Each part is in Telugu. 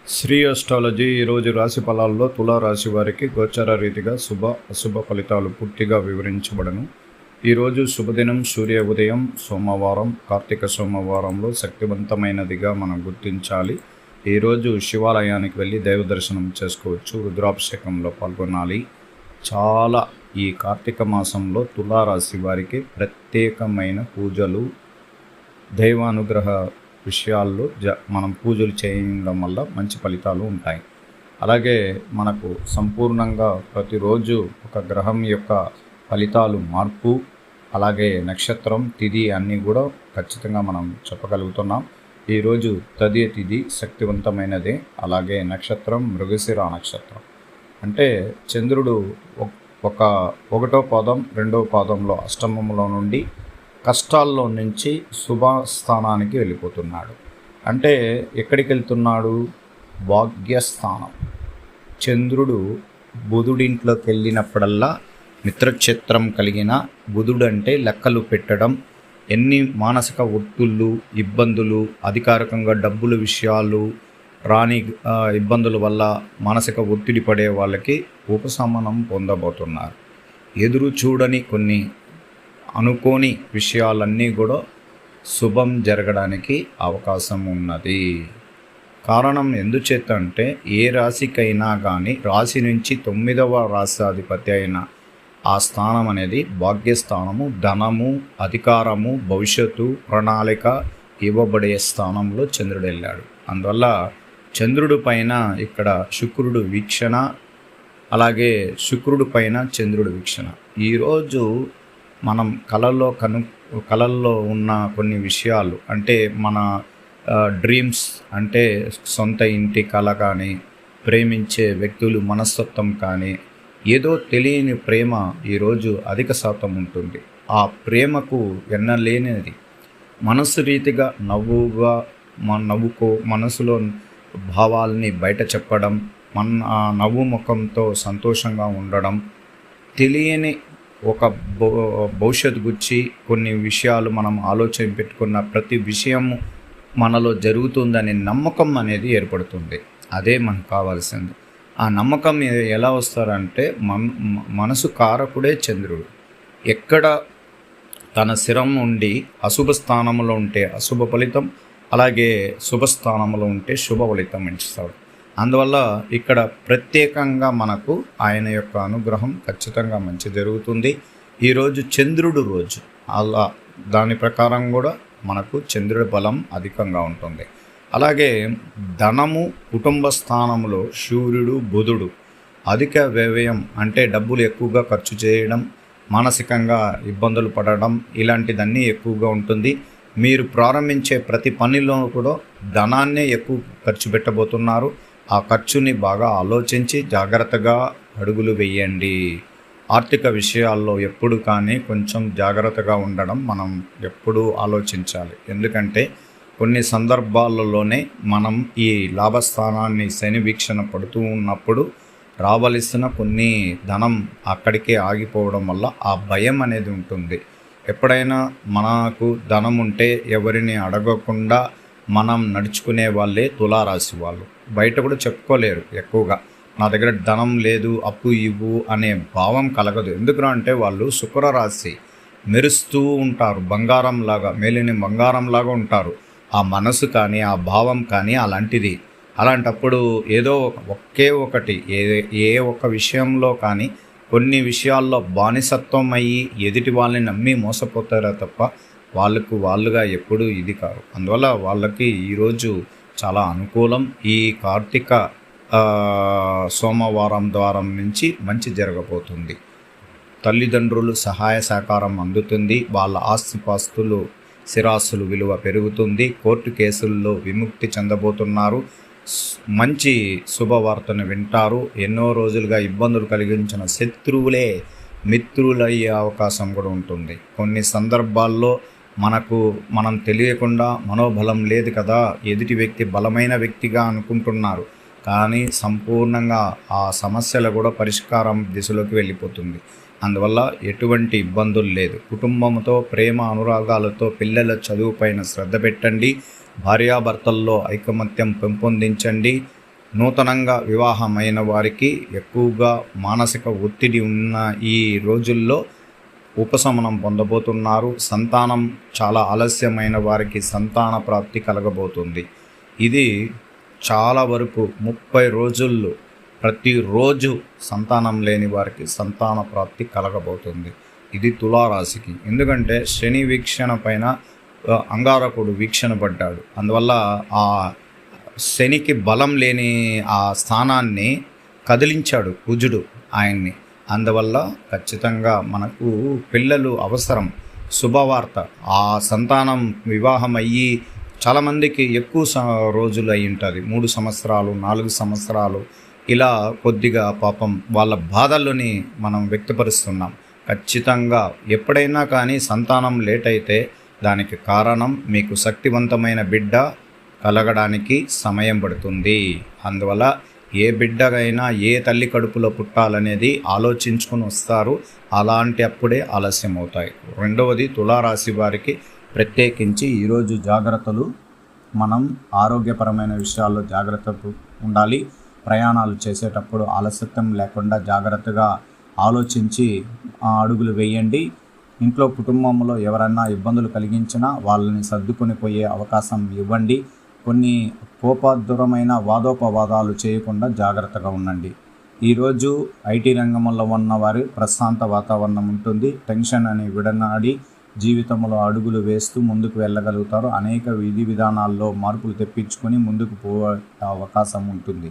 శ్రీ అస్ట్రాలజీ ఈరోజు రాశి ఫలాల్లో తులారాశి వారికి గోచర రీతిగా శుభ అశుభ ఫలితాలు పూర్తిగా వివరించబడను. ఈరోజు శుభదినం సూర్య ఉదయం సోమవారం, కార్తీక సోమవారంలో శక్తివంతమైనదిగా మనం గుర్తించాలి. ఈరోజు శివాలయానికి వెళ్ళి దైవ దర్శనం చేసుకోవచ్చు, రుద్రాభిషేకంలో పాల్గొనాలి. చాలా ఈ కార్తీక మాసంలో తులారాశి వారికి ప్రత్యేకమైన పూజలు, దైవానుగ్రహ విషయాల్లో మనం పూజలు చేయడం వల్ల మంచి ఫలితాలు ఉంటాయి. అలాగే మనకు సంపూర్ణంగా ప్రతిరోజు ఒక గ్రహం యొక్క ఫలితాలు మార్పు, అలాగే నక్షత్రం, తిథి అన్నీ కూడా ఖచ్చితంగా మనం చెప్పగలుగుతున్నాం. ఈరోజు తదియ తిథి శక్తివంతమైనదే. అలాగే నక్షత్రం మృగశిర నక్షత్రం. అంటే చంద్రుడు ఒకటో పాదం, రెండవ పాదంలో అష్టమంలో నుండి కష్టాల్లో నుంచి శుభస్థానానికి వెళ్ళిపోతున్నాడు. అంటే ఎక్కడికి వెళ్తున్నాడు? భాగ్యస్థానం. చంద్రుడు బుధుడింట్లోకి వెళ్ళినప్పుడల్లా మిత్రక్షేత్రం కలిగిన బుధుడు అంటే లెక్కలు పెట్టడం, ఎన్ని మానసిక ఒత్తిళ్ళు, ఇబ్బందులు, అధికారికంగా డబ్బుల విషయాలు రాని ఇబ్బందుల వల్ల మానసిక ఒత్తిడి పడే వాళ్ళకి ఉపశమనం పొందబోతున్నారు. ఎదురు చూడని కొన్ని అనుకోని విషయాలన్నీ కూడా శుభం జరగడానికి అవకాశం ఉన్నది. కారణం ఎందుచేత అంటే ఏ రాశికైనా కానీ రాశి నుంచి 9వ రాశాధిపతి అయిన ఆ స్థానం అనేది భాగ్యస్థానము, ధనము, అధికారము, భవిష్యత్తు, ప్రణాళిక ఇవ్వబడే స్థానంలో చంద్రుడు వెళ్ళాడు. అందువల్ల చంద్రుడి పైన ఇక్కడ శుక్రుడు వీక్షణ, అలాగే శుక్రుడి పైన చంద్రుడు వీక్షణ. ఈరోజు మనం కళల్లో ఉన్న కొన్ని విషయాలు, అంటే మన డ్రీమ్స్, అంటే సొంత ఇంటి కళ కానీ, ప్రేమించే వ్యక్తులు మనస్తత్వం కానీ, ఏదో తెలియని ప్రేమ ఈరోజు అధిక శాతం ఉంటుంది. ఆ ప్రేమకు ఎన్నలేనిది మనసు రీతిగా మనసులో భావాల్ని బయట చెప్పడం, నవ్వు ముఖంతో సంతోషంగా ఉండడం, తెలియని ఒక భవిష్యత్తు గురించి కొన్ని విషయాలు మనం ఆలోచన పెట్టుకున్న ప్రతి విషయం మనలో జరుగుతుందనే నమ్మకం అనేది ఏర్పడుతుంది. అదే మనకు కావాల్సింది. ఆ నమ్మకం ఎలా వస్తారంటే మనసు కారకుడే చంద్రుడు. ఎక్కడ తన శిరం ఉండి అశుభ స్థానంలో ఉంటే అశుభ ఫలితం, అలాగే శుభస్థానంలో ఉంటే శుభ ఫలితం ఇస్తాడు. అందువల్ల ఇక్కడ ప్రత్యేకంగా మనకు ఆయన యొక్క అనుగ్రహం ఖచ్చితంగా మంచి జరుగుతుంది. ఈరోజు చంద్రుడు రోజు, అలా దాని ప్రకారం కూడా మనకు చంద్రుడి బలం అధికంగా ఉంటుంది. అలాగే ధనము, కుటుంబ స్థానంలో సూర్యుడు, బుధుడు అధిక వ్యయం, అంటే డబ్బులు ఎక్కువగా ఖర్చు చేయడం, మానసికంగా ఇబ్బందులు పడడం, ఇలాంటిదన్నీ ఎక్కువగా ఉంటుంది. మీరు ప్రారంభించే ప్రతి పనిలో కూడా ధనాన్నే ఎక్కువ ఖర్చు పెట్టబోతున్నారు. ఆ ఖర్చుని బాగా ఆలోచించి జాగ్రత్తగా అడుగులు వేయండి. ఆర్థిక విషయాల్లో ఎప్పుడు కానీ కొంచెం జాగ్రత్తగా ఉండడం మనం ఎప్పుడూ ఆలోచించాలి. ఎందుకంటే కొన్ని సందర్భాలలోనే మనం ఈ లాభస్థానాన్ని శని వీక్షణ పడుతూ ఉన్నప్పుడు రావలసిన కొన్ని ధనం అక్కడికే ఆగిపోవడం వల్ల ఆ భయం అనేది ఉంటుంది. ఎప్పుడైనా మనకు ధనం ఉంటే ఎవరిని అడగకుండా మనం నడుచుకునే వాళ్ళే తులారాశి వాళ్ళు. బయట కూడా చెప్పుకోలేరు ఎక్కువగా, నా దగ్గర ధనం లేదు, అప్పు ఇవ్వు అనే భావం కలగదు. ఎందుకు అంటే వాళ్ళు శుక్రరాశి, మెరుస్తూ ఉంటారు, బంగారంలాగా, మేలిని బంగారంలాగా ఉంటారు. ఆ మనసు కానీ ఆ భావం కానీ అలాంటిది. అలాంటప్పుడు ఏదో ఏ ఒక్క విషయంలో కానీ కొన్ని విషయాల్లో బానిసత్వం అయ్యి ఎదుటి వాళ్ళని నమ్మి మోసపోతారో తప్ప వాళ్ళుగా ఎప్పుడూ ఇది కాదు. అందువల్ల వాళ్ళకి ఈరోజు చాలా అనుకూలం. ఈ కార్తీక సోమవారం ద్వారం నుంచి మంచి జరగబోతుంది. తల్లిదండ్రులు సహాయ సహకారం అందుతుంది. వాళ్ళ ఆస్తిపాస్తులు, స్థిరాస్తులు విలువ పెరుగుతుంది. కోర్టు కేసుల్లో విముక్తి చెందబోతున్నారు. మంచి శుభవార్తను వింటారు. ఎన్నో రోజులుగా ఇబ్బందులు కలిగించిన శత్రువులే మిత్రులయ్యే అవకాశం కూడా ఉంటుంది. కొన్ని సందర్భాల్లో మనం తెలియకుండా మనోబలం లేదు కదా, ఎదుటి వ్యక్తి బలమైన వ్యక్తిగా అనుకుంటున్నారు, కానీ సంపూర్ణంగా ఆ సమస్యలు కూడా పరిష్కారం దిశలోకి వెళ్ళిపోతుంది. అందువల్ల ఎటువంటి ఇబ్బందులు లేదు. కుటుంబంతో ప్రేమ అనురాగాలతో పిల్లల చదువుపైన శ్రద్ధ పెట్టండి. భార్యాభర్తల్లో ఐకమత్యం పెంపొందించండి. నూతనంగా వివాహమైన వారికి ఎక్కువగా మానసిక ఒత్తిడి ఉన్న ఈ రోజుల్లో ఉపశమనం పొందబోతున్నారు. సంతానం చాలా ఆలస్యమైన వారికి సంతాన ప్రాప్తి కలగబోతుంది. ఇది చాలా వరకు 30 రోజుల్లో ప్రతిరోజు సంతానం లేని వారికి సంతాన ప్రాప్తి కలగబోతుంది. ఇది తులారాశికి. ఎందుకంటే శని వీక్షణ పైన అంగారకుడు వీక్షణ పడ్డాడు. అందువల్ల ఆ శనికి బలం లేని ఆ స్థానాన్ని కదిలించాడు కుజుడు ఆయన్ని. అందువల్ల ఖచ్చితంగా మనకు పిల్లలు అవసరం. శుభవార్త, ఆ సంతానం వివాహం అయ్యి చాలామందికి ఎక్కువ రోజులు అయి ఉంటుంది. 3 సంవత్సరాలు 4 సంవత్సరాలు ఇలా కొద్దిగా పాపం వాళ్ళ బాధల్ని మనం వ్యక్తపరుస్తున్నాం. ఖచ్చితంగా ఎప్పుడైనా కానీ సంతానం లేట్ అయితే దానికి కారణం మీకు శక్తివంతమైన బిడ్డ కలగడానికి సమయం పడుతుంది. అందువల్ల ఏ బిడ్డకైనా ఏ తల్లి కడుపులో పుట్టాలనేది ఆలోచించుకొని వస్తారు. అలాంటి అప్పుడే ఆలస్యం అవుతాయి. రెండవది, తులారాశి వారికి ప్రత్యేకించి ఈరోజు జాగ్రత్తలు. మనం ఆరోగ్యపరమైన విషయాల్లో జాగ్రత్తలు ఉండాలి. ప్రయాణాలు చేసేటప్పుడు ఆలస్యం లేకుండా జాగ్రత్తగా ఆలోచించి అడుగులు వేయండి. ఇంట్లో కుటుంబంలో ఎవరన్నా ఇబ్బందులు కలిగించినా వాళ్ళని సర్దుకొని పోయే అవకాశం ఇవ్వండి. కొన్ని కోపాదురమైన వాదోపవాదాలు చేయకుండా జాగ్రత్తగా ఉండండి. ఈరోజు ఐటీ రంగంలో ఉన్నవారు ప్రశాంత వాతావరణం ఉంటుంది. టెన్షన్ అని విడనాడి జీవితంలో అడుగులు వేస్తూ ముందుకు వెళ్ళగలుగుతారు. అనేక విధి విధానాల్లో మార్పులు తెప్పించుకొని ముందుకు పోయే అవకాశం ఉంటుంది.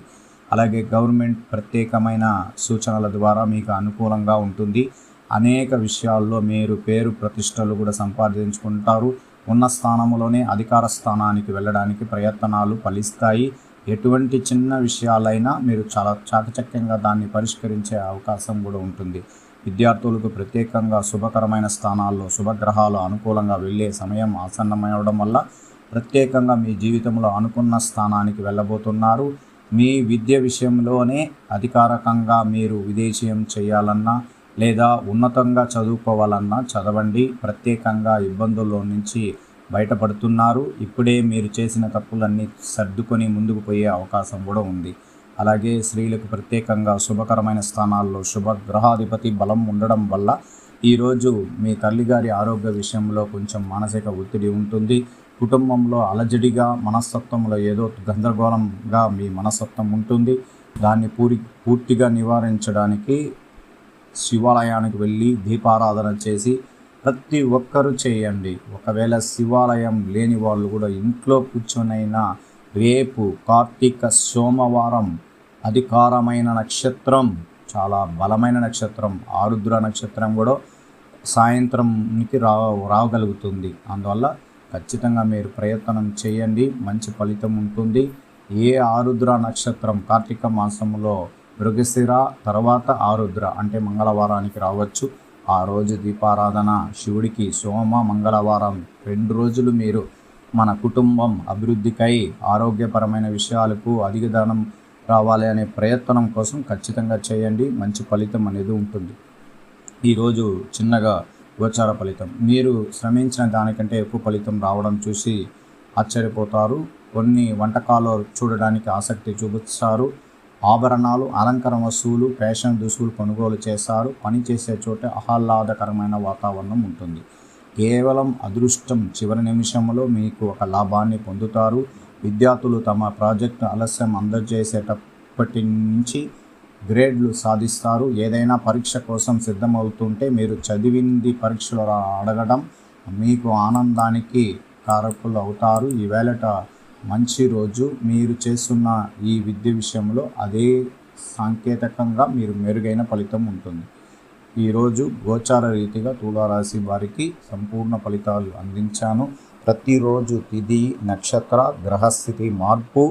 అలాగే గవర్నమెంట్ ప్రత్యేకమైన సూచనల ద్వారా మీకు అనుకూలంగా ఉంటుంది. అనేక విషయాల్లో మీరు పేరు ప్రతిష్టలు కూడా సంపాదించుకుంటారు. ఉన్న స్థానంలోనే అధికార స్థానానికి వెళ్ళడానికి ప్రయత్నాలు ఫలిస్తాయి. ఎటువంటి చిన్న విషయాలైనా మీరు చాలా చాకచక్యంగా దాన్ని పరిష్కరించే అవకాశం కూడా ఉంటుంది. విద్యార్థులకు ప్రత్యేకంగా శుభకరమైన స్థానాల్లో శుభగ్రహాలు అనుకూలంగా వెళ్ళే సమయం ఆసన్నమవడం వల్ల ప్రత్యేకంగా మీ జీవితంలో అనుకున్న స్థానానికి వెళ్ళబోతున్నారు. మీ విద్య విషయంలోనే అధికారికంగా మీరు విదేశీయం చేయాలన్నా లేదా ఉన్నతంగా చదువుకోవాలన్నా చదవండి. ప్రత్యేకంగా ఇబ్బందుల్లో నుంచి బయటపడుతున్నారు. ఇప్పుడే మీరు చేసిన తప్పులన్నీ సర్దుకొని ముందుకు పోయే అవకాశం కూడా ఉంది. అలాగే స్త్రీలకు ప్రత్యేకంగా శుభకరమైన స్థానాల్లో శుభగ్రహాధిపతి బలం ఉండడం వల్ల ఈరోజు మీ తల్లిగారి ఆరోగ్య విషయంలో కొంచెం మానసిక ఒత్తిడి ఉంటుంది. కుటుంబంలో అలజడిగా మనస్తత్వంలో ఏదో గందరగోళంగా మీ మనస్తత్వం ఉంటుంది. దాన్ని పూర్తిగా నివారించడానికి శివాలయానికి వెళ్ళి దీపారాధన చేసి ప్రతి ఒక్కరూ చేయండి. ఒకవేళ శివాలయం లేని వాళ్ళు కూడా ఇంట్లో కూర్చొనైనా రేపు కార్తీక సోమవారం అధికారమైన నక్షత్రం, చాలా బలమైన నక్షత్రం, ఆరుద్ర నక్షత్రం కూడా సాయంత్రంకి రాగలుగుతుంది. అందువల్ల ఖచ్చితంగా మీరు ప్రయత్నం చేయండి, మంచి ఫలితం ఉంటుంది. ఏ ఆరుద్ర నక్షత్రం కార్తీక మాసంలో మృగశిర తర్వాత ఆరుద్ర అంటే మంగళవారానికి రావచ్చు. ఆ రోజు దీపారాధన శివుడికి సోమ మంగళవారం 2 రోజులు మీరు మన కుటుంబం అభివృద్ధికై ఆరోగ్యపరమైన విషయాలకు అధిక ధనం రావాలి అనే ప్రయత్నం కోసం ఖచ్చితంగా చేయండి. మంచి ఫలితం అనేది ఉంటుంది. ఈరోజు చిన్నగా గోచార ఫలితం. మీరు శ్రమించిన దానికంటే ఎక్కువ ఫలితం రావడం చూసి ఆశ్చర్యపోతారు. కొన్ని వంటకాలు చూడడానికి ఆసక్తి చూపిస్తారు. ఆభరణాలు, అలంకరణ వస్తువులు, ఫ్యాషన్ దుస్తులు కొనుగోలు చేస్తారు. పనిచేసే చోట ఆహ్లాదకరమైన వాతావరణం ఉంటుంది. కేవలం అదృష్టం చివరి నిమిషంలో మీకు ఒక లాభాన్ని పొందుతారు. విద్యార్థులు తమ ప్రాజెక్టు ఆలస్యం అందజేసేటప్పటి నుంచి గ్రేడ్లు సాధిస్తారు. ఏదైనా పరీక్ష కోసం సిద్ధమవుతుంటే మీరు చదివింది పరీక్షలు అడగడం మీకు ఆనందానికి కారకులు అవుతారు. ఈవేళట మంచి రోజు. మీరు చేస్తున్న ఈ విద్య విషయంలో అదే సాంకేతికంగా మీరు మెరుగైన ఫలితం ఉంటుంది. ఈరోజు గోచార రీతిగా తులారాశి వారికి సంపూర్ణ ఫలితాలు అందించాను. ప్రతిరోజు తిథి, నక్షత్ర, గ్రహస్థితి మార్పు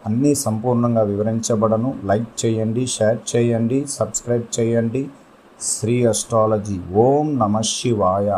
అన్నీ సంపూర్ణంగా వివరించబడను. లైక్ చేయండి, షేర్ చేయండి, సబ్స్క్రైబ్ చేయండి. శ్రీ అస్ట్రాలజీ. ఓం నమః శివాయ.